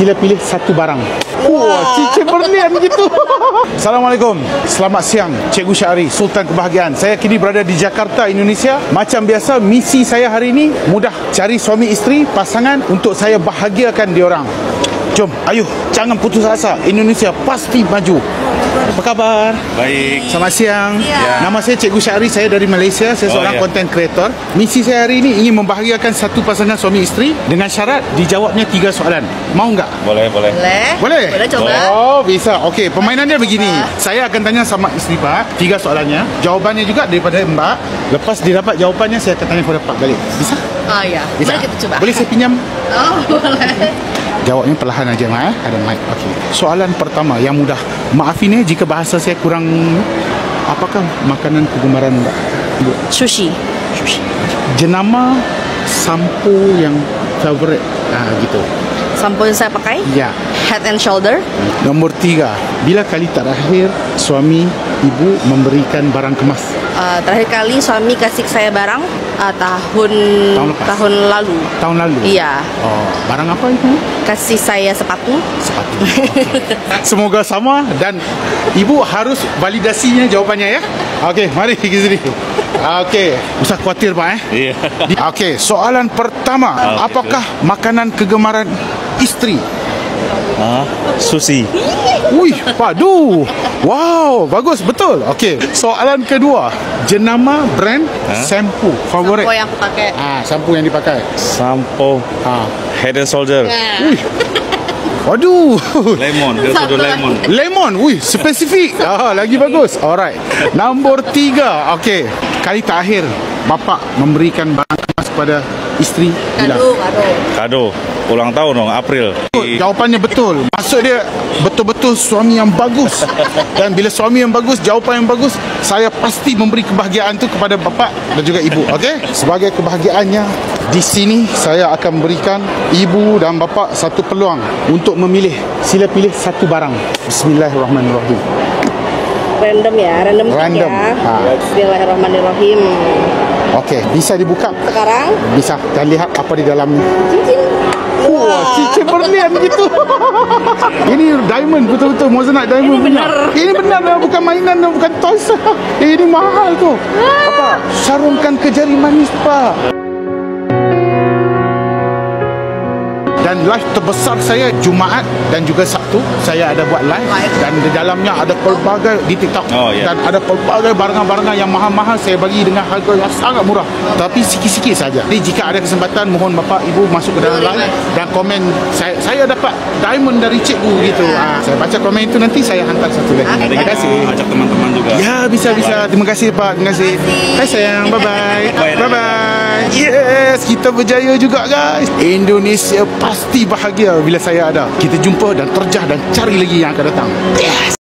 Sila pilih satu barang. Wah, cincin berlian gitu. Assalamualaikum. Selamat siang, Cikgu Syahri, Sultan Kebahagiaan. Saya kini berada di Jakarta, Indonesia. Macam biasa, misi saya hari ini mudah. Cari suami isteri, pasangan untuk saya bahagiakan diorang. Jom, ayo, jangan putus asa. Indonesia pasti maju. Apa khabar? Baik. Selamat siang. Ya. Nama saya Cikgu Syahri, saya dari Malaysia. Saya seorang content creator. Misi saya hari ini ingin membahagiakan satu pasangan suami isteri dengan syarat dijawabnya 3 soalan. Mau nggak? Boleh. Boleh? Boleh coba. Oh, bisa. Okey, permainannya begini. Saya akan tanya sama isteri Pak 3 soalannya. Jawabannya juga daripada Mbak. Lepas didapat jawapannya, saya akan tanya kepada Pak balik. Bisa? Oh ya. Bisa. Boleh kita coba. Boleh saya pinjam? Oh, boleh. Jawabnya perlahan aja, Mak. Ada mic. Okey. Soalan pertama yang mudah. Maafin jika bahasa saya kurang. Apakah makanan kegemaran Mbak? Sushi. Jenama sampo yang favourite. Gitu. Sampo yang saya pakai? Ya. Head and Shoulder. Nombor 3. Bila kali terakhir suami ibu memberikan barang kemas? Terakhir kali suami kasih saya barang tahun lalu. Tahun lalu? Iya. Oh, barang apa itu? Kasih saya sepatu. Sepatu. Okay. Semoga sama dan ibu harus validasinya jawapannya ya. Okey, mari ke sini. Okey, usah khawatir Pak Iya. Okey, soalan pertama, apakah makanan kegemaran isteri? Sushi. Wih, padu. Wow, bagus, betul. Okey, soalan kedua, jenama brand shampoo favorit. Sampo yang aku pakai. Shampoo yang dipakai. Sampo. Head and Shoulder. Wih. Waduh. Lemon. Lemon. Lemon. Wih, spesifik. Lagi bagus. Alright. Nombor 3. Okey. Kali terakhir bapa memberikan barang kemas kepada isteri bila? Kado. Ulang tahun dong, April. Jawapannya betul. Maksud dia betul-betul suami yang bagus. Dan bila suami yang bagus, jawapan yang bagus, saya pasti memberi kebahagiaan tu kepada bapa dan juga ibu. Okey? Sebagai kebahagiaannya, di sini saya akan berikan ibu dan bapa satu peluang untuk memilih. Sila pilih satu barang. Bismillahirrahmanirrahim. Random ya, random. Bismillahirrahmanirrahim. Okey, bisa dibuka? Sekarang? Bisa. Dan lihat apa di dalamnya. Cincin. Wah, cincin berlian gitu. Ini diamond, betul-betul Moissanite diamond punya. Ini benar, bukan mainan, bukan toys. Ini mahal tu. Apa? Sarungkan ke jari manis, Pak. Dan live terbesar saya Jumaat dan juga Sabtu saya ada buat live dan di dalamnya ada pelbagai di TikTok dan ada pelbagai barangan-barangan yang mahal-mahal saya bagi dengan harga yang sangat murah tapi sikit-sikit saja. Jadi jika ada kesempatan mohon bapa ibu masuk ke dalam live dan komen saya dapat diamond dari cikgu gitu. Saya baca komen itu nanti saya hantar satu lagi. Terima kasih. Ajak teman-teman juga. Ya, bisa. Terima kasih Pak. Terima kasih. Hai sayang. Bye-bye. Bye-bye. Yes, kita berjaya juga guys. Indonesia pasti bahagia bila saya ada. Kita jumpa dan terjah dan cari lagi yang akan datang. Yes.